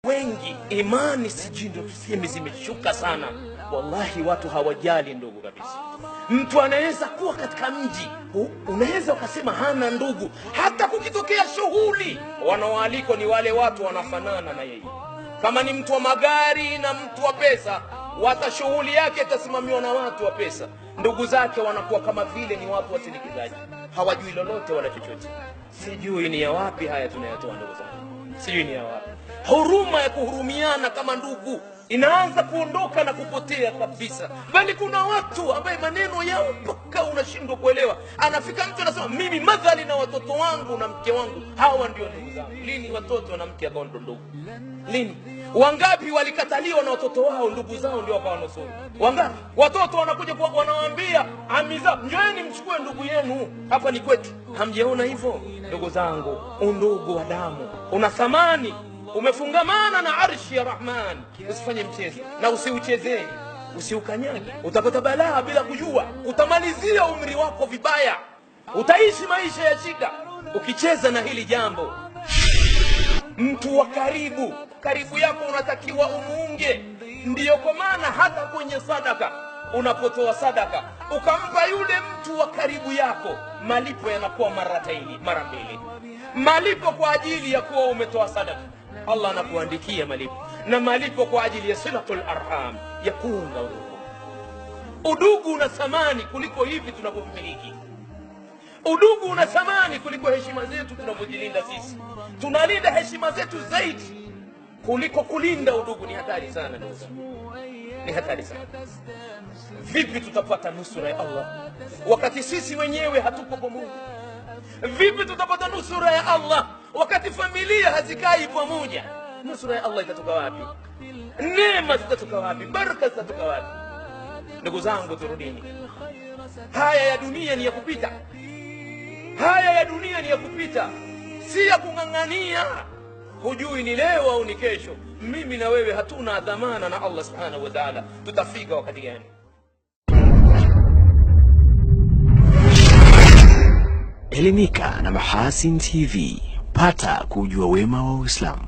Wengi imani sijindo tuseme zimeshuka sana. Wallahi watu hawajali ndugu kabisa. Mtu anaweza kuwa katika mji, unaweza ukasema hana ndugu. Hata kukitokea shughuli, wanaoalikwa ni wale watu wanafanana na yeye. Kama ni mtu wa magari na mtu wa pesa, shughuli yake itasimamiwa na watu wa pesa. Ndugu zake wanakuwa kama vile ni watu wasindikizaji. Hawajui lolote wala chochote. Sijui ni ya wapi haya tunayatoa ndugu zangu. Sijui ni ya wapi. Huruma ya kuhurumiana kama ndugu inaanza kuondoka na kupotea kabisa. Bali kuna watu ambaye maneno yao mpaka unashindwa kuelewa. Anafika mtu anasema mimi madhali na watoto wangu na mke wangu hawa ndio ndugu zangu. Lini watoto na mke akawa ndugu? Lini? Wangapi walikataliwa na watoto wao, ndugu zao ndio wakawa nusuru? Wangapi watoto wanakuja kwa wanawaambia amiza, njoeni mchukue ndugu yenu hapa ni kwetu. Hamjaona hivyo ndugu zangu? Undugu wa damu una thamani, umefungamana na arshi ya Rahman. Usifanye mchezo na usiuchezee, usiukanyage. Utapata balaa bila kujua, utamalizia umri wako vibaya, utaishi maisha ya shida ukicheza na hili jambo. Mtu wa karibu yako unatakiwa umuunge. Ndiyo kwa maana hata kwenye sadaka, unapotoa sadaka ukampa yule mtu wa karibu yako, malipo yanakuwa mara mbili. Malipo kwa ajili ya kuwa umetoa sadaka, Allah anakuandikia malipo, na malipo kwa ajili ya silatul arham, ya kuunga udugu. Udugu una thamani kuliko hivi tunavyomiliki. Udugu una thamani kuliko heshima zetu tunavyojilinda sisi. Tunalinda heshima zetu zaidi kuliko kulinda udugu. Ni hatari sana ndugu zangu, ni hatari sana. Vipi tutapata nusura ya Allah wakati sisi wenyewe hatuko pamoja? Vipi tutapata nusura ya Allah wakati familia hazikai pamoja? Nusura ya Allah itatoka wapi? Neema zitatoka wapi? Baraka zitatoka wapi? Ndugu zangu, turudini. Haya ya dunia ni ya kupita. Haya ya dunia ni ya kupita, si ya kung'ang'ania. Hujui ni leo au ni kesho. Mimi na wewe hatuna dhamana na Allah subhanahu wa ta'ala tutafika wakati gani. Elimika na Mahasin TV, pata kujua wema wa Uislamu.